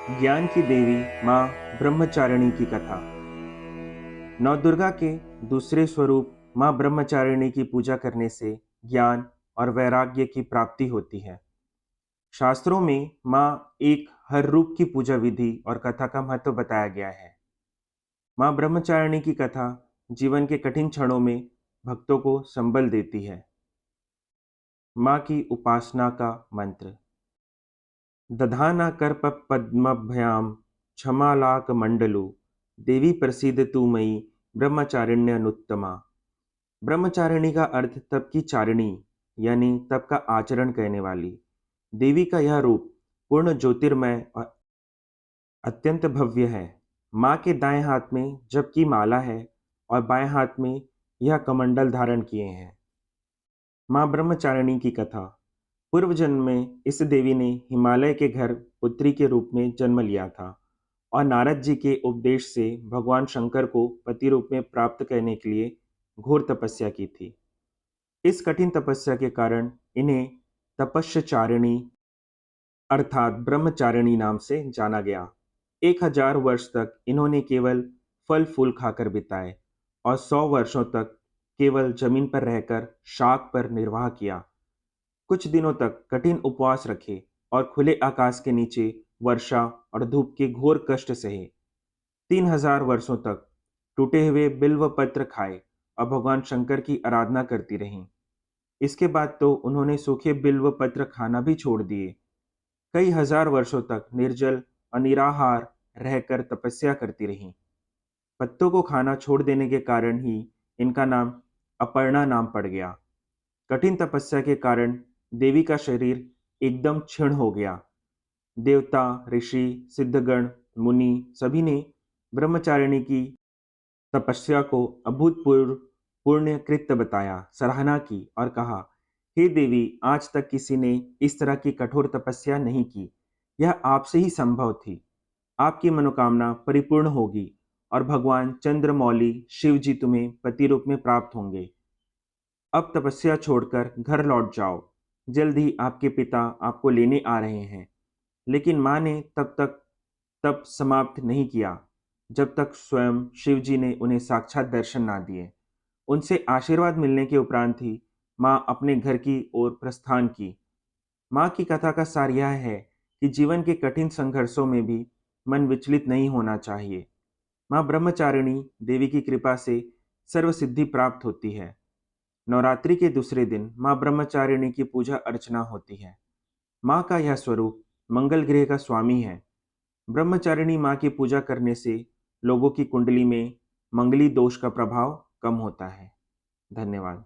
ज्ञान की देवी माँ ब्रह्मचारिणी की कथा। नवदुर्गा के दूसरे स्वरूप माँ ब्रह्मचारिणी की पूजा करने से ज्ञान और वैराग्य की प्राप्ति होती है। शास्त्रों में माँ एक हर रूप की पूजा विधि और कथा का महत्व बताया गया है। माँ ब्रह्मचारिणी की कथा जीवन के कठिन क्षणों में भक्तों को संबल देती है। माँ की उपासना का मंत्र। दधाना कर पद्मभ्याम क्षमालाक मंडलु देवी प्रसिद्ध तू मई ब्रह्मचारिण्यनुत्तमा। ब्रह्मचारिणी का अर्थ तप की चारिणी यानी तप का आचरण करने वाली। देवी का यह रूप पूर्ण ज्योतिर्मय और अत्यंत भव्य है। माँ के दाएं हाथ में जप की माला है और बाएं हाथ में यह कमंडल धारण किए हैं। माँ ब्रह्मचारिणी की कथा। पूर्व जन्म में इस देवी ने हिमालय के घर पुत्री के रूप में जन्म लिया था और नारद जी के उपदेश से भगवान शंकर को पति रूप में प्राप्त करने के लिए घोर तपस्या की थी। इस कठिन तपस्या के कारण इन्हें तपस्याचारिणी अर्थात ब्रह्मचारिणी नाम से जाना गया। 1000 वर्ष तक इन्होंने केवल फल फूल खाकर बिताए और 100 वर्षों तक केवल जमीन पर रहकर शाक पर निर्वाह किया। कुछ दिनों तक कठिन उपवास रखे और खुले आकाश के नीचे वर्षा और धूप के घोर कष्ट सहे। 3000 वर्षों तक टूटे हुए बिल्व पत्र खाए और भगवान शंकर की आराधना करती रहीं। इसके बाद तो उन्होंने सूखे बिल्व पत्र खाना भी छोड़ दिए। कई हजार वर्षों तक निर्जल और निराहार रहकर तपस्या करती रहीं। पत्तों को खाना छोड़ देने के कारण ही इनका नाम अपर्णा नाम पड़ गया। कठिन तपस्या के कारण देवी का शरीर एकदम क्षीण हो गया। देवता, ऋषि, सिद्धगण, मुनि सभी ने ब्रह्मचारिणी की तपस्या को अभूतपूर्व पुण्य कृत्य बताया, सराहना की और कहा, हे देवी, आज तक किसी ने इस तरह की कठोर तपस्या नहीं की। यह आपसे ही संभव थी। आपकी मनोकामना परिपूर्ण होगी और भगवान चंद्रमौली शिव जी तुम्हें पति रूप में प्राप्त होंगे। अब तपस्या छोड़कर घर लौट जाओ। जल्द ही आपके पिता आपको लेने आ रहे हैं। लेकिन माँ ने तब तक तप समाप्त नहीं किया जब तक स्वयं शिव जी ने उन्हें साक्षात दर्शन ना दिए। उनसे आशीर्वाद मिलने के उपरांत ही माँ अपने घर की ओर प्रस्थान की। माँ की कथा का सार यह है कि जीवन के कठिन संघर्षों में भी मन विचलित नहीं होना चाहिए। माँ ब्रह्मचारिणी देवी की कृपा से सर्व सिद्धि प्राप्त होती है। नवरात्रि के दूसरे दिन माँ ब्रह्मचारिणी की पूजा अर्चना होती है। माँ का यह स्वरूप मंगल ग्रह का स्वामी है। ब्रह्मचारिणी माँ की पूजा करने से लोगों की कुंडली में मंगली दोष का प्रभाव कम होता है। धन्यवाद।